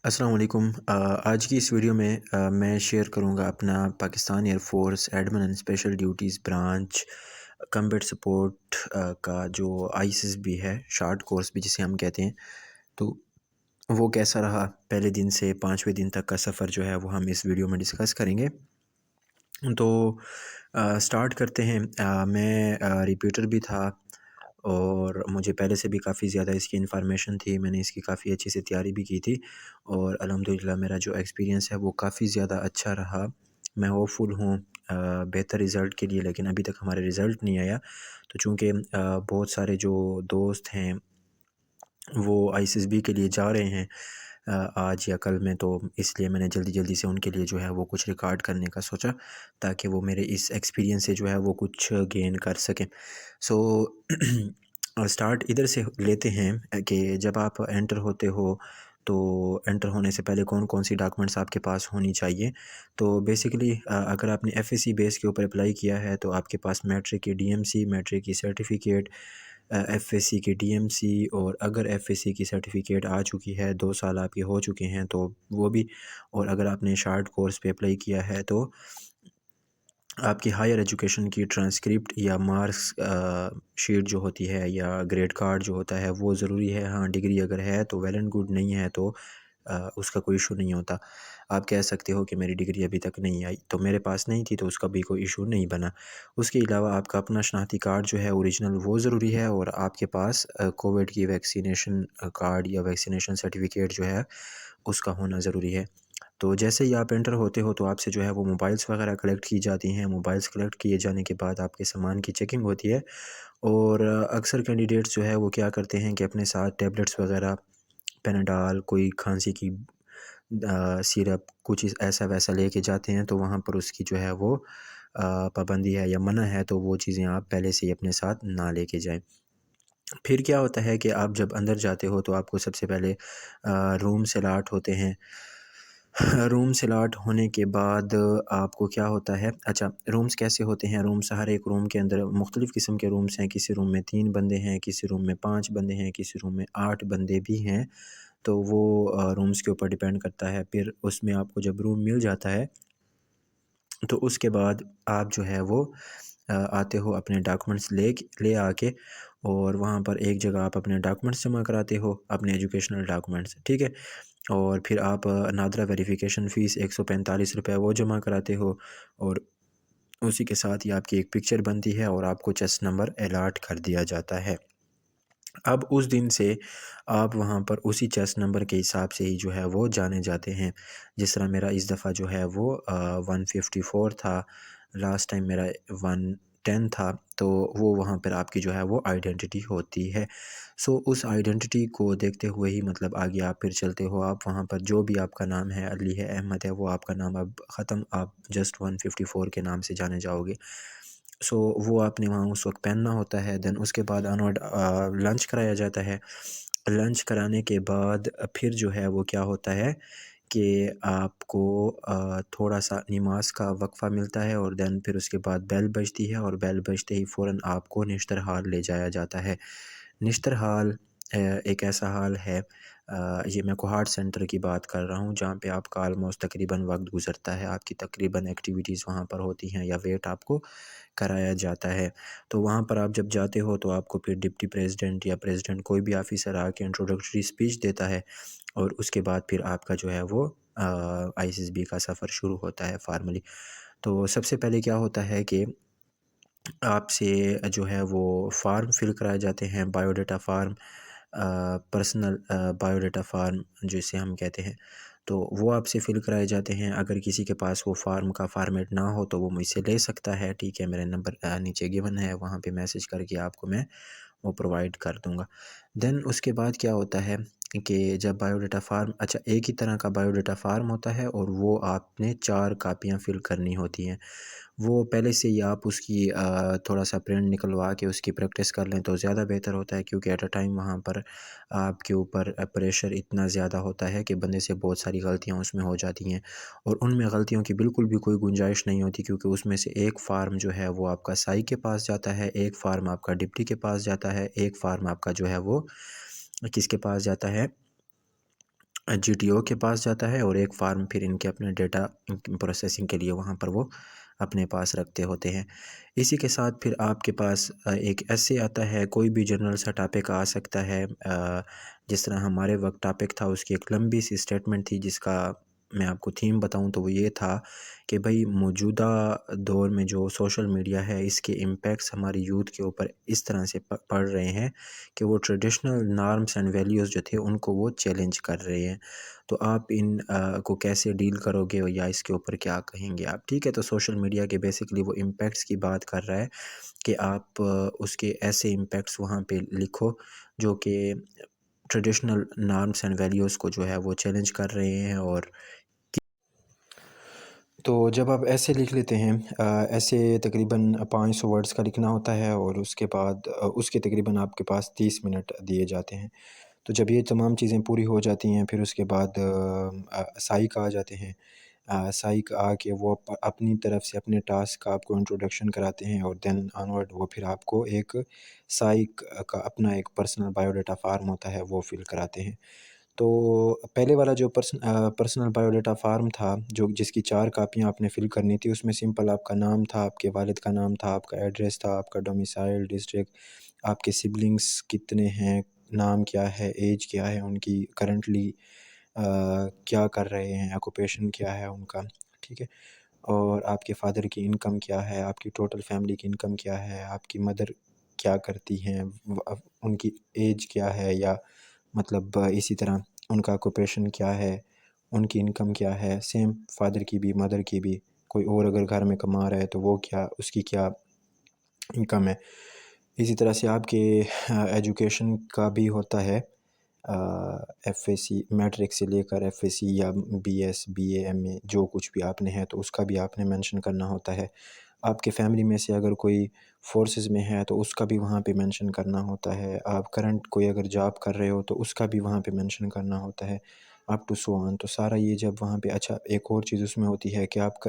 السلام علیکم۔ آج کی اس ویڈیو میں میں شیئر کروں گا اپنا Pakistan air force admin and special duties branch combat support کا جو آئیسس بھی ہے، شارٹ کورس بھی جسے ہم کہتے ہیں، تو وہ کیسا رہا پہلے دن سے 5ویں دن تک کا سفر جو ہے وہ ہم اس ویڈیو میں ڈسکس کریں گے۔ تو سٹارٹ کرتے ہیں۔ میں ریپیٹر بھی تھا اور مجھے پہلے سے بھی کافی زیادہ اس کی انفارمیشن تھی، میں نے اس کی کافی اچھی سے تیاری بھی کی تھی اور الحمدللہ میرا جو ایکسپیرینس ہے وہ کافی زیادہ اچھا رہا۔ میں ہوپ فل ہوں بہتر رزلٹ کے لیے، لیکن ابھی تک ہمارے رزلٹ نہیں آیا۔ تو چونکہ بہت سارے جو دوست ہیں وہ ISSB کے لیے جا رہے ہیں آج یا کل میں، تو اس لیے میں نے جلدی سے ان کے لیے جو ہے وہ کچھ ریکارڈ کرنے کا سوچا تاکہ وہ میرے اس ایکسپیرینس سے جو ہے وہ کچھ گین کر سکیں۔ سو سٹارٹ ادھر سے لیتے ہیں کہ جب آپ انٹر ہوتے ہو تو انٹر ہونے سے پہلے کون کون سی ڈاکومنٹس آپ کے پاس ہونی چاہیے۔ تو بیسیکلی اگر آپ نے FSC بیس کے اوپر اپلائی کیا ہے تو آپ کے پاس میٹرک کی DMC، میٹرک کی سرٹیفکیٹ، FSC کی DMC، اور اگر FSC کی سرٹیفکیٹ آ چکی ہے 2 سال آپ کے ہو چکے ہیں تو وہ بھی، اور اگر آپ نے شارٹ کورس پہ اپلائی کیا ہے تو آپ کی ہائر ایجوکیشن کی ٹرانسکرپٹ یا مارکس شیٹ جو ہوتی ہے یا گریڈ کارڈ جو ہوتا ہے وہ ضروری ہے۔ ہاں، ڈگری اگر ہے تو ویل اینڈ گڈ، نہیں ہے تو اس کا کوئی ایشو نہیں ہوتا۔ آپ کہہ سکتے ہو کہ میری ڈگری ابھی تک نہیں آئی، تو میرے پاس نہیں تھی تو اس کا بھی کوئی ایشو نہیں بنا۔ اس کے علاوہ آپ کا اپنا شناختی کارڈ جو ہے اوریجنل وہ ضروری ہے، اور آپ کے پاس کووڈ کی ویکسینیشن کارڈ یا ویکسینیشن سرٹیفکیٹ جو ہے اس کا ہونا ضروری ہے۔ تو جیسے ہی آپ انٹر ہوتے ہو تو آپ سے جو ہے وہ موبائلس وغیرہ کلیکٹ کی جاتی ہیں۔ موبائلس کلیکٹ کیے جانے کے بعد آپ کے سامان کی چیکنگ ہوتی ہے، اور اکثر کینڈیڈیٹس جو ہے وہ کیا کرتے ہیں کہ اپنے ساتھ ٹیبلٹس وغیرہ، پیناڈال، کوئی کھانسی کی سیرپ، کچھ ایسا ویسا لے کے جاتے ہیں، تو وہاں پر اس کی جو ہے وہ پابندی ہے یا منع ہے، تو وہ چیزیں آپ پہلے سے ہی اپنے ساتھ نہ لے کے جائیں۔ پھر کیا ہوتا ہے کہ آپ جب اندر جاتے ہو تو آپ کو سب سے پہلے رومس الاٹ ہوتے ہیں۔ رومس الاٹ ہونے کے بعد آپ کو کیا ہوتا ہے، اچھا رومس کیسے ہوتے ہیں؟ رومس، ہر ایک روم کے اندر مختلف قسم کے رومس ہیں۔ کسی روم میں 3 بندے ہیں، کسی روم میں 5 بندے ہیں، کسی روم میں 8 بندے بھی ہیں، تو وہ رومس کے اوپر ڈیپینڈ کرتا ہے۔ پھر اس میں آپ کو جب روم مل جاتا ہے تو اس کے بعد آپ جو ہے وہ آتے ہو اپنے ڈاکومنٹس لے آ کے، اور وہاں پر ایک جگہ آپ اپنے ڈاکومنٹس جمع کراتے ہو، اپنے ایجوکیشنل ڈاکومنٹس، ٹھیک ہے؟ اور پھر آپ نادرہ ویریفیکیشن فیس 145 روپے وہ جمع کراتے ہو، اور اسی کے ساتھ ہی آپ کی ایک پکچر بنتی ہے اور آپ کو چیسٹ نمبر الاٹ کر دیا جاتا ہے۔ اب اس دن سے آپ وہاں پر اسی چیسٹ نمبر کے حساب سے ہی جو ہے وہ جانے جاتے ہیں۔ جس طرح میرا اس دفعہ جو ہے وہ 154 تھا، لاسٹ ٹائم میرا 110 تھا، تو وہ وہاں پر آپ کی جو ہے وہ آئیڈینٹی ہوتی ہے۔ سو اس آئیڈینٹی کو دیکھتے ہوئے ہی مطلب آگے آپ پھر چلتے ہو، آپ وہاں پر جو بھی آپ کا نام ہے، علی ہے، احمد ہے، وہ آپ کا نام اب ختم، آپ جسٹ 154 کے نام سے جانے جاؤ گے۔ سو وہ آپ نے وہاں اس وقت پہننا ہوتا ہے۔ دین اس کے بعد آنورڈ لنچ کرایا جاتا ہے۔ لنچ کرانے کے بعد پھر جو ہے وہ کیا ہوتا ہے کہ آپ کو تھوڑا سا نماز کا وقفہ ملتا ہے، اور دین پھر اس کے بعد بیل بجتی ہے، اور بیل بجتے ہی فوراً آپ کو نشتر حال لے جایا جاتا ہے۔ نشتر حال ایک ایسا حال ہے، یہ میں کوہاٹ سینٹر کی بات کر رہا ہوں، جہاں پہ آپ کا آلموسٹ تقریباً وقت گزرتا ہے، آپ کی تقریباً ایکٹیویٹیز وہاں پر ہوتی ہیں یا ویٹ آپ کو کرایا جاتا ہے۔ تو وہاں پر آپ جب جاتے ہو تو آپ کو پھر ڈپٹی پریزیڈنٹ یا پریزیڈنٹ کوئی بھی آفیسر آ کے انٹروڈکٹری اسپیچ دیتا ہے، اور اس کے بعد پھر آپ کا جو ہے وہ ISSB کا سفر شروع ہوتا ہے فارملی۔ تو سب سے پہلے کیا ہوتا ہے کہ آپ سے جو ہے وہ فارم فل کرائے جاتے ہیں، bio data form, personal bio data form جسے ہم کہتے ہیں، تو وہ آپ سے فل کرائے جاتے ہیں۔ اگر کسی کے پاس وہ فارم کا فارمیٹ نہ ہو تو وہ مجھ سے لے سکتا ہے، ٹھیک ہے؟ میرے نمبر نیچے گیون ہے، وہاں پہ میسج کر کے آپ کو میں وہ پرووائڈ کر دوں گا۔ دین اس کے بعد کیا ہوتا ہے کہ جب بایو ڈیٹا فارم، اچھا ایک ہی طرح کا بایو ڈیٹا فارم ہوتا ہے، اور وہ آپ نے 4 کاپیاں فل کرنی ہوتی ہیں۔ وہ پہلے سے ہی آپ اس کی تھوڑا سا پرنٹ نکلوا کے اس کی پریکٹس کر لیں تو زیادہ بہتر ہوتا ہے، کیونکہ ایٹ اے ٹائم وہاں پر آپ کے اوپر پریشر اتنا زیادہ ہوتا ہے کہ بندے سے بہت ساری غلطیاں اس میں ہو جاتی ہیں، اور ان میں غلطیوں کی بالکل بھی کوئی گنجائش نہیں ہوتی، کیونکہ اس میں سے ایک فارم جو ہے وہ آپ کا سائی کے پاس جاتا ہے، ایک فارم آپ کا ڈپٹی کے پاس جاتا ہے، ایک فارم آپ کا جو ہے وہ کس کے پاس جاتا ہے، GTO کے پاس جاتا ہے، اور ایک فارم پھر ان کے اپنے ڈیٹا پروسیسنگ کے لیے وہاں پر وہ اپنے پاس رکھتے ہوتے ہیں۔ اسی کے ساتھ پھر آپ کے پاس ایک ایسے آتا ہے، کوئی بھی جنرل سا ٹاپک آ سکتا ہے، جس طرح ہمارے وقت ٹاپک تھا، اس کی ایک لمبی سی اسٹیٹمنٹ تھی جس کا میں آپ کو تھیم بتاؤں تو وہ یہ تھا کہ بھئی موجودہ دور میں جو سوشل میڈیا ہے، اس کے امپیکٹس ہماری یوتھ کے اوپر اس طرح سے پڑ رہے ہیں کہ وہ ٹریڈیشنل نارمس اینڈ ویلیوز جو تھے ان کو وہ چیلنج کر رہے ہیں۔ تو آپ ان کو کیسے ڈیل کرو گے یا اس کے اوپر کیا کہیں گے آپ؟ ٹھیک ہے، تو سوشل میڈیا کے بیسکلی وہ امپیکٹس کی بات کر رہا ہے کہ آپ اس کے ایسے امپیکٹس وہاں پہ لکھو جو کہ ٹریڈیشنل نارمس اینڈ ویلیوز کو جو ہے وہ چیلنج کر رہے ہیں۔ اور تو جب آپ ایسے لکھ لیتے ہیں، ایسے تقریباً 500 ورڈز کا لکھنا ہوتا ہے، اور اس کے بعد اس کے تقریباً آپ کے پاس 30 منٹ دیے جاتے ہیں۔ تو جب یہ تمام چیزیں پوری ہو جاتی ہیں، پھر اس کے بعد سائیک آ جاتے ہیں۔ سائیک آ کے وہ اپنی طرف سے اپنے ٹاسک کا آپ کو انٹروڈکشن کراتے ہیں، اور دین آنورڈ وہ پھر آپ کو ایک سائیک کا اپنا ایک پرسنل بایو ڈیٹا فارم ہوتا ہے، وہ فل کراتے ہیں۔ تو پہلے والا جو پرسنل بایو ڈیٹا فارم تھا، جس کی 4 کاپیاں آپ نے فل کرنی تھی، اس میں سمپل آپ کا نام تھا، آپ کے والد کا نام تھا، آپ کا ایڈریس تھا، آپ کا ڈومیسائل ڈسٹرکٹ، آپ کے سبلنگس کتنے ہیں، نام کیا ہے، ایج کیا ہے ان کی، کرنٹلی کیا کر رہے ہیں، آکوپیشن کیا ہے ان کا، ٹھیک ہے، اور آپ کے فادر کی انکم کیا ہے، آپ کی ٹوٹل فیملی کی انکم کیا ہے، آپ کی مدر کیا کرتی ہیں، ان کی ایج کیا ہے، یا مطلب اسی طرح ان کا آکوپیشن کیا ہے، ان کی انکم کیا ہے، سیم فادر کی بھی مدر کی بھی، کوئی اور اگر گھر میں کما رہا ہے تو وہ کیا، اس کی کیا انکم ہے۔ اسی طرح سے آپ کے ایجوکیشن کا بھی ہوتا ہے، FAC میٹرک سے لے کر FAC یا BS BA MA جو کچھ بھی آپ نے ہے تو اس کا بھی آپ نے مینشن کرنا ہوتا ہے۔ آپ کے فیملی میں سے اگر کوئی فورسز میں ہے تو اس کا بھی وہاں پہ مینشن کرنا ہوتا ہے۔ آپ کرنٹ کوئی اگر جاب کر رہے ہو تو اس کا بھی وہاں پہ مینشن کرنا ہوتا ہے، اپ ٹو سو آن۔ تو سارا یہ جب وہاں پہ، اچھا ایک اور چیز اس میں ہوتی ہے کہ آپ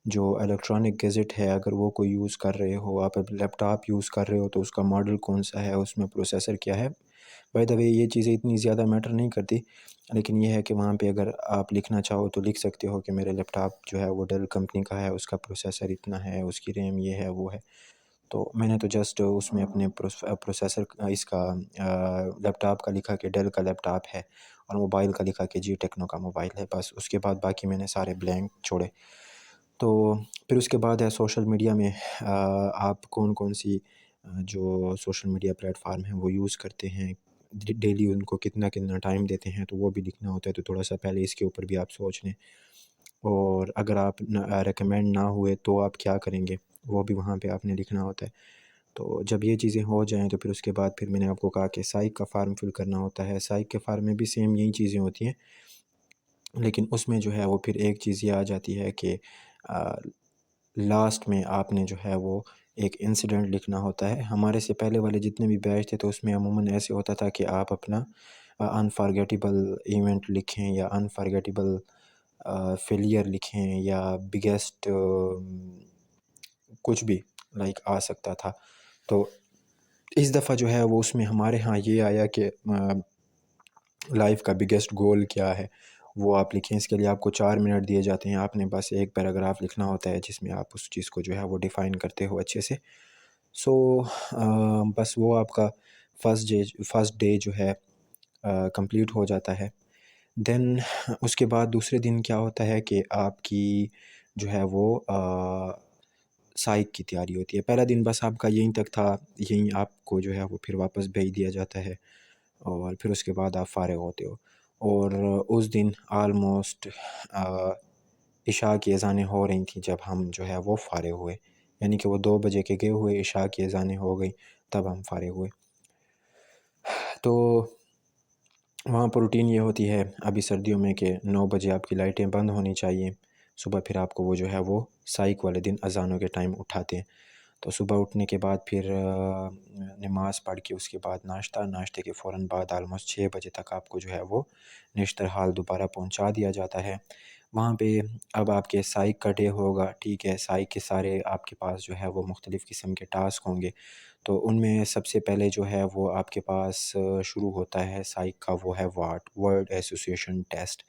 جو الیکٹرانک گیزٹ ہے اگر وہ کوئی یوز کر رہے ہو، آپ لیپ ٹاپ یوز کر رہے ہو تو اس کا ماڈل کون سا ہے، اس میں پروسیسر کیا ہے۔ بائی دا وے یہ چیزیں اتنی زیادہ میٹر نہیں کرتی، لیکن یہ ہے کہ وہاں پہ اگر آپ لکھنا چاہو تو لکھ سکتے ہو کہ میرے لیپ ٹاپ جو ہے وہ ڈیل کمپنی کا ہے، اس کا پروسیسر اتنا ہے، اس کی ریم یہ ہے وہ ہے۔ تو میں نے تو جسٹ اس میں اپنے پروسیسر اس کا لیپ ٹاپ کا لکھا کہ ڈیل کا لیپ ٹاپ ہے، اور موبائل کا لکھا کہ جی ٹیکنو کا موبائل ہے، بس اس کے بعد باقی میں نے سارے بلینک چھوڑے۔ تو پھر اس کے بعد ہے سوشل میڈیا میں آپ کون کون سی جو سوشل میڈیا پلیٹ فارم ہیں وہ یوز کرتے ہیں، ڈیلی ان کو کتنا کتنا ٹائم دیتے ہیں، تو وہ بھی لکھنا ہوتا ہے۔ تو تھوڑا سا پہلے اس کے اوپر بھی آپ سوچ لیں، اور اگر آپ ریکمینڈ نہ ہوئے تو آپ کیا کریں گے، وہ بھی وہاں پہ آپ نے لکھنا ہوتا ہے۔ تو جب یہ چیزیں ہو جائیں تو پھر اس کے بعد پھر میں نے آپ کو کہا کہ سائیک کا فارم فل کرنا ہوتا ہے۔ سائیک کے فارم میں بھی سیم یہی چیزیں ہوتی ہیں، لیکن اس میں جو ہے وہ پھر ایک چیز یہ آ جاتی ہے کہ لاسٹ میں آپ نے جو ہے وہ ایک انسیڈنٹ لکھنا ہوتا ہے۔ ہمارے سے پہلے والے جتنے بھی بیچ تھے تو اس میں عموماً ایسے ہوتا تھا کہ آپ اپنا انفارگیٹیبل ایونٹ لکھیں، یا انفارگیٹیبل فیلئر لکھیں، یا بگیسٹ کچھ بھی لائک آ سکتا تھا۔ تو اس دفعہ جو ہے وہ اس میں ہمارے ہاں یہ آیا کہ لائف کا بگیسٹ گول کیا ہے وہ آپ لکھیں۔ اس کے لیے آپ کو 4 منٹ دیے جاتے ہیں، آپ نے بس ایک پیراگراف لکھنا ہوتا ہے جس میں آپ اس چیز کو جو ہے وہ ڈیفائن کرتے ہو اچھے سے۔ سو بس وہ آپ کا فرسٹ ڈے جو ہے کمپلیٹ ہو جاتا ہے۔ دین اس کے بعد دوسرے دن کیا ہوتا ہے کہ آپ کی جو ہے وہ سائیک کی تیاری ہوتی ہے۔ پہلا دن بس آپ کا یہیں تک تھا، یہیں آپ کو جو ہے وہ پھر واپس بھیج دیا جاتا ہے، اور پھر اس کے بعد آپ فارغ ہوتے ہو۔ اور اس دن آلموسٹ عشاء کی اذانیں ہو رہی تھیں جب ہم جو ہے وہ فارغ ہوئے، یعنی کہ وہ 2 بجے کے گئے ہوئے، عشاء کی اذانیں ہو گئی تب ہم فارغ ہوئے۔ تو وہاں پر روٹین یہ ہوتی ہے ابھی سردیوں میں کہ 9 بجے آپ کی لائٹیں بند ہونی چاہیے، صبح پھر آپ کو وہ جو ہے وہ سائیک والے دن اذانوں کے ٹائم اٹھاتے ہیں۔ تو صبح اٹھنے کے بعد پھر نماز پڑھ کے اس کے بعد ناشتے کے فوراً بعد آلموسٹ 6 بجے تک آپ کو جو ہے وہ نشتر حال دوبارہ پہنچا دیا جاتا ہے۔ وہاں پہ اب آپ کے سائیک کا ڈے ہوگا، ٹھیک ہے، سائیک کے سارے آپ کے پاس جو ہے وہ مختلف قسم کے ٹاسک ہوں گے۔ تو ان میں سب سے پہلے جو ہے وہ آپ کے پاس شروع ہوتا ہے سائیک کا، وہ ہے ورڈ ایسوسیشن ٹیسٹ۔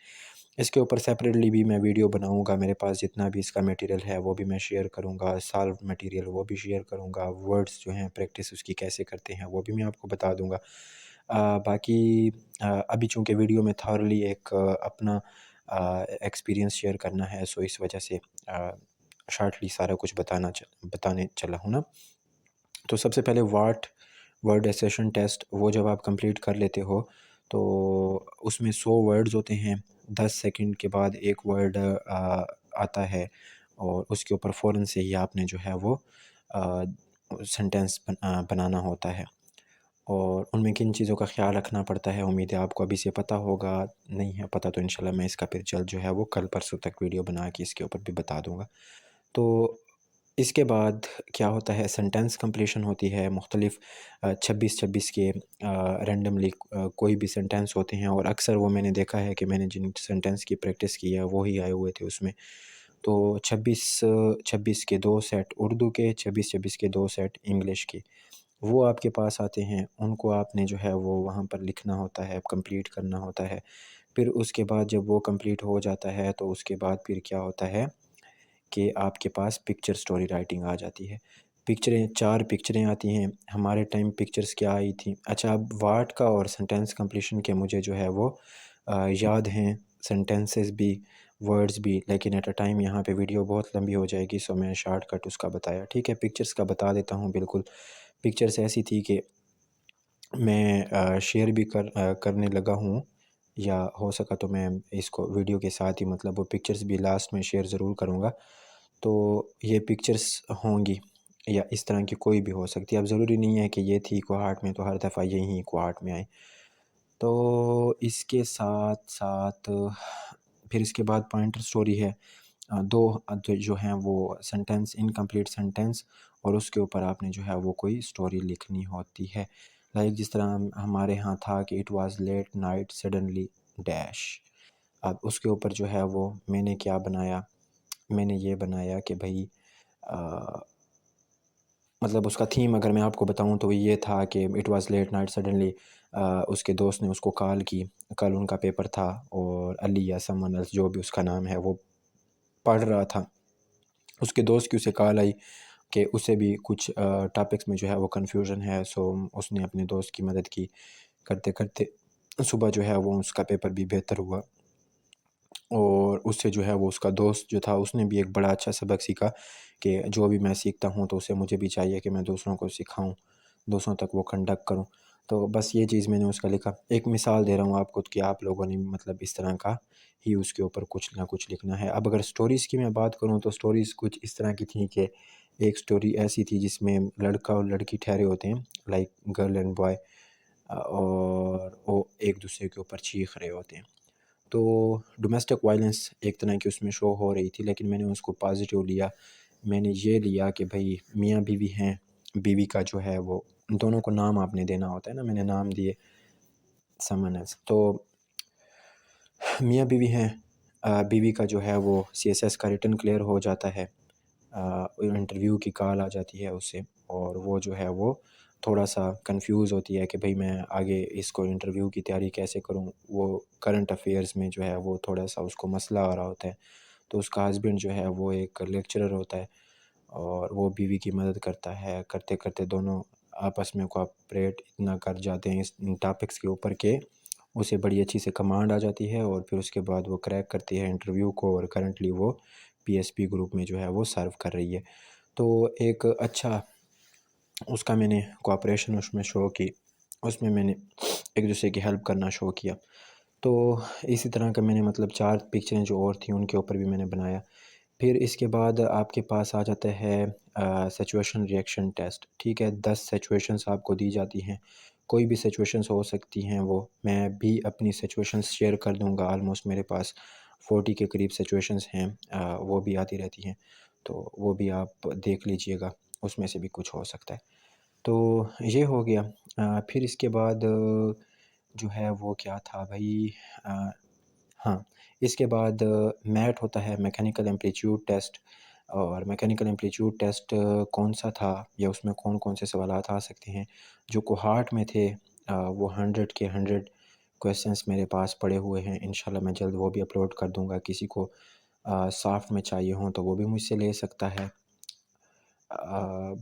اس کے اوپر سیپریٹلی بھی میں ویڈیو بناؤں گا، میرے پاس جتنا بھی اس کا میٹیریل ہے وہ بھی میں شیئر کروں گا، سالو میٹیریل وہ بھی شیئر کروں گا، ورڈز جو ہیں پریکٹس اس کی کیسے کرتے ہیں وہ بھی میں آپ کو بتا دوں گا۔ باقی ابھی چونکہ ویڈیو میں تھارلی ایک اپنا ایکسپیرینس شیئر کرنا ہے، سو اس وجہ سے شارٹلی سارا کچھ بتانے چلا ہوں نا۔ تو سب سے پہلے ورڈ ایسیشن ٹیسٹ، وہ جب آپ کمپلیٹ کر لیتے ہو تو اس میں 100 ورڈز ہوتے ہیں، 10 سیکنڈ کے بعد ایک ورڈ آتا ہے اور اس کے اوپر فوراً سے ہی آپ نے جو ہے وہ سنٹینس بنانا ہوتا ہے۔ اور ان میں کن چیزوں کا خیال رکھنا پڑتا ہے امید ہے آپ کو ابھی سے پتہ ہوگا، نہیں ہے پتہ تو انشاءاللہ میں اس کا پھر جلد جو ہے وہ کل پرسوں تک ویڈیو بنا کے اس کے اوپر بھی بتا دوں گا۔ تو اس کے بعد کیا ہوتا ہے، سنٹینس کمپلیشن ہوتی ہے، مختلف 26 کے رینڈملی کوئی بھی سنٹینس ہوتے ہیں، اور اکثر وہ میں نے دیکھا ہے کہ میں نے جن سنٹینس کی پریکٹس کی ہے وہی آئے ہوئے تھے اس میں۔ تو 26 کے 2 سیٹ اردو کے، 26 کے 2 سیٹ انگلش کے، وہ آپ کے پاس آتے ہیں، ان کو آپ نے جو ہے وہ وہاں پر لکھنا ہوتا ہے، کمپلیٹ کرنا ہوتا ہے۔ پھر اس کے بعد جب وہ کمپلیٹ ہو جاتا ہے تو اس کے بعد پھر کیا ہوتا ہے کہ آپ کے پاس پکچر سٹوری رائٹنگ آ جاتی ہے۔ 4 پکچریں آتی ہیں، ہمارے ٹائم پکچرز کیا آئی تھیں، اچھا اب ورڈ کا اور سنٹینس کمپلیشن کے مجھے جو ہے وہ یاد ہیں، سنٹینسز بھی ورڈز بھی، لیکن ایٹ اے ٹائم یہاں پہ ویڈیو بہت لمبی ہو جائے گی، سو میں شارٹ کٹ اس کا بتایا، ٹھیک ہے۔ پکچرز کا بتا دیتا ہوں بالکل۔ پکچرز ایسی تھی کہ میں شیئر بھی کرنے لگا ہوں، یا ہو سکا تو میں اس کو ویڈیو کے ساتھ ہی مطلب وہ پکچرز بھی لاسٹ میں شیئر ضرور کروں گا۔ تو یہ پکچرز ہوں گی یا اس طرح کی کوئی بھی ہو سکتی ہے، اب ضروری نہیں ہے کہ یہ تھی کوہارٹ میں تو ہر دفعہ یہی کوہارٹ میں آئے۔ تو اس کے ساتھ ساتھ پھر اس کے بعد پوائنٹر سٹوری ہے، 2 جو ہیں وہ سنٹینس، انکمپلیٹ سنٹینس، اور اس کے اوپر آپ نے جو ہے وہ کوئی سٹوری لکھنی ہوتی ہے، لائک جس طرح ہمارے ہاں تھا کہ it was late night suddenly dash. اب اس کے اوپر جو ہے وہ میں نے کیا بنایا، میں نے یہ بنایا کہ بھائی مطلب اس کا تھیم اگر میں آپ کو بتاؤں تو یہ تھا کہ it was late night suddenly, اس کے دوست نے اس کو کال کی، کل ان کا پیپر تھا، اور علی یا سمن ایلس جو بھی اس کا نام ہے وہ پڑھ رہا تھا، اس کے دوست کی اسے کال آئی کہ اسے بھی کچھ ٹاپکس میں جو ہے وہ کنفیوژن ہے، سو اس نے اپنے دوست کی مدد کی، کرتے کرتے صبح جو ہے وہ اس کا پیپر بھی بہتر ہوا، اور اس سے جو ہے وہ اس کا دوست جو تھا اس نے بھی ایک بڑا اچھا سبق سیکھا کہ جو بھی میں سیکھتا ہوں تو اسے مجھے بھی چاہیے کہ میں دوسروں کو سکھاؤں، دوسروں تک وہ کنڈکٹ کروں۔ تو بس یہ چیز میں نے اس کا لکھا، ایک مثال دے رہا ہوں آپ کو کہ آپ لوگوں نے مطلب اس طرح کا ہی اس کے اوپر کچھ نہ کچھ لکھنا ہے۔ اب اگر سٹوریز کی میں بات کروں تو سٹوریز کچھ اس طرح کی تھیں کہ ایک سٹوری ایسی تھی جس میں لڑکا اور لڑکی ٹھہرے ہوتے ہیں، لائک گرل اینڈ بوائے، اور وہ ایک دوسرے کے اوپر چیخ رہے ہوتے ہیں۔ تو ڈومیسٹک وائلنس ایک طرح کی اس میں شو ہو رہی تھی، لیکن میں نے اس کو پازیٹیو لیا، میں نے یہ لیا کہ بھائی میاں بیوی ہیں، بیوی کا جو ہے وہ دونوں کو نام آپ نے دینا ہوتا ہے نا، میں نے نام دیے سمن ایلس، تو میاں بیوی ہیں، بیوی کا جو ہے وہ CSS کا ریٹن کلیئر ہو جاتا ہے، انٹرویو کی کال آ جاتی ہے اس سے، اور وہ جو ہے وہ تھوڑا سا کنفیوز ہوتی ہے کہ بھئی میں آگے اس کو انٹرویو کی تیاری کیسے کروں، وہ کرنٹ افیئرز میں جو ہے وہ تھوڑا سا اس کو مسئلہ آ رہا ہوتا ہے، تو اس کا ہسبینڈ جو ہے وہ ایک لیکچرر ہوتا ہے، اور وہ بیوی کی مدد کرتا ہے، کرتے کرتے دونوں آپس میں کوآپریٹ اتنا کر جاتے ہیں اس ٹاپکس کے اوپر کہ اسے بڑی اچھی سے کمانڈ آ جاتی ہے، اور پھر اس کے بعد وہ کریک کرتی ہے انٹرویو کو، اور کرنٹلی وہ PSP گروپ میں جو ہے وہ سرو کر رہی ہے۔ تو ایک اچھا اس کا میں نے کوآپریشن اس میں شو کی، اس میں نے ایک دوسرے کی ہیلپ کرنا شو کیا۔ تو اسی طرح کا میں نے مطلب 4 پکچریں جو اور تھیں ان کے اوپر بھی میں نے بنایا۔ پھر اس کے بعد آپ کے پاس آ جاتا ہے سچویشن ریئیکشن ٹیسٹ، ٹھیک ہے، 10 سچویشنز آپ کو دی جاتی ہیں، کوئی بھی سچویشنز ہو سکتی ہیں، وہ میں بھی اپنی سچویشنز شیئر کر دوں گا، آلموسٹ میرے پاس 40 کے قریب سچویشنز ہیں، وہ بھی آتی رہتی ہیں، تو وہ بھی آپ دیکھ لیجئے گا۔ اس میں سے بھی کچھ ہو سکتا ہے۔ تو یہ ہو گیا۔ پھر اس کے بعد جو ہے وہ کیا تھا بھائی، ہاں اس کے بعد میٹ ہوتا ہے، میکینیکل ایمپلیٹیوڈ ٹیسٹ۔ اور میکینیکل ایمپلیٹیوڈ ٹیسٹ کون سا تھا یا اس میں کون کون سے سوالات آ سکتے ہیں جو کوہارٹ میں تھے، وہ 100 کے 100 کویسچنس میرے پاس پڑے ہوئے ہیں، انشاءاللہ میں جلد وہ بھی اپلوڈ کر دوں گا۔ کسی کو سافٹ میں چاہیے ہوں تو وہ بھی مجھ سے لے سکتا ہے۔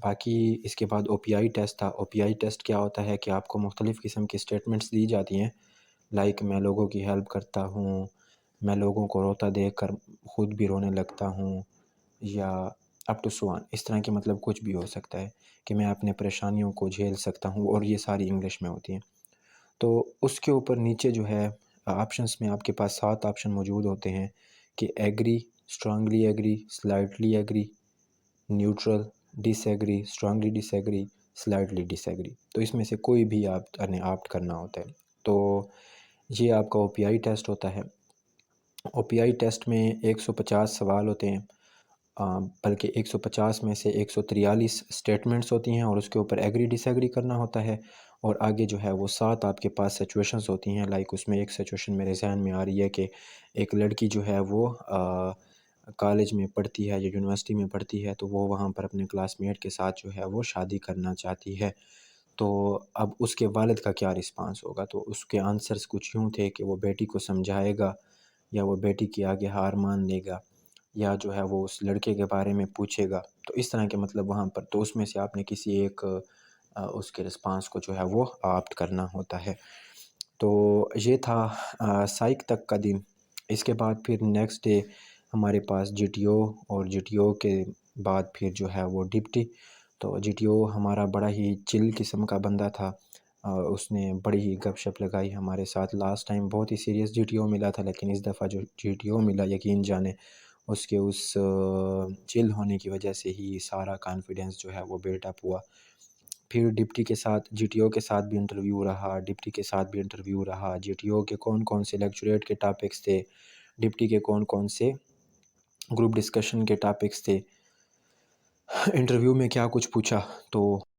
باقی اس کے بعد او پی آئی ٹیسٹ تھا۔ او پی آئی ٹیسٹ کیا ہوتا ہے کہ آپ کو مختلف قسم کی اسٹیٹمنٹس دی جاتی ہیں، لائک میں لوگوں کی ہیلپ کرتا ہوں، میں لوگوں کو روتا دیکھ کر خود بھی رونے لگتا ہوں، یا اپ ٹو سو آن، اس طرح کی مطلب کچھ بھی ہو سکتا ہے کہ میں اپنے پریشانیوں کو جھیل سکتا ہوں، اور یہ ساری انگلش میں ہوتی ہیں۔ تو اس کے اوپر نیچے جو ہے آپشنس میں آپ کے پاس 7 آپشن موجود ہوتے ہیں کہ agree, strongly agree, slightly agree, neutral, disagree, strongly disagree, slightly disagree. تو اس میں سے کوئی بھی آپ نے آپٹ کرنا ہوتا ہے۔ تو یہ آپ کا او پی آئی ٹیسٹ ہوتا ہے۔ او پی آئی ٹیسٹ میں 150 سوال ہوتے ہیں، بلکہ 150 میں سے 143 اسٹیٹمنٹس ہوتی ہیں، اور اس کے اوپر ایگری ڈس ایگری کرنا ہوتا ہے۔ اور آگے جو ہے وہ 7 آپ کے پاس سچویشنز ہوتی ہیں، لائک اس میں ایک سچویشن میرے ذہن میں آ رہی ہے کہ ایک لڑکی جو ہے وہ کالج میں پڑھتی ہے یا یونیورسٹی میں پڑھتی ہے، تو وہ وہاں پر اپنے کلاس میٹ کے ساتھ جو ہے وہ شادی کرنا چاہتی ہے۔ تو اب اس کے والد کا کیا رسپانس ہوگا؟ تو اس کے آنسرز کچھ یوں تھے کہ وہ بیٹی کو سمجھائے گا، یا وہ بیٹی کے آگے ہار مان لے گا، یا جو ہے وہ اس لڑکے کے بارے میں پوچھے گا۔ تو اس طرح کے مطلب وہاں پر، تو اس میں سے آپ نے کسی ایک اس کے رسپانس کو جو ہے وہ آپٹ کرنا ہوتا ہے۔ تو یہ تھا سائیک تک کا دن۔ اس کے بعد پھر نیکسٹ ڈے ہمارے پاس جی ٹی او، اور جی ٹی او کے بعد پھر جو ہے وہ ڈپٹی۔ تو جی ٹی او ہمارا بڑا ہی چل قسم کا بندہ تھا، اس نے بڑی ہی گپ شپ لگائی ہمارے ساتھ۔ لاسٹ ٹائم بہت ہی سیریس جی ٹی او ملا تھا، لیکن اس دفعہ جو جی ٹی او ملا، یقین جانے اس کے اس چل ہونے کی وجہ سے ہی سارا کانفیڈنس جو ہے وہ بلٹ اپ ہوا۔ پھر ڈپٹی کے ساتھ، جی ٹی او کے ساتھ بھی انٹرویو رہا، ڈپٹی کے ساتھ بھی انٹرویو رہا، جی ٹی او کے کون کون سے لیکچریٹ کے ٹاپکس تھے، ڈپٹی کے کون کون سے گروپ ڈسکشن کے ٹاپکس تھے، انٹرویو میں کیا کچھ پوچھا۔ تو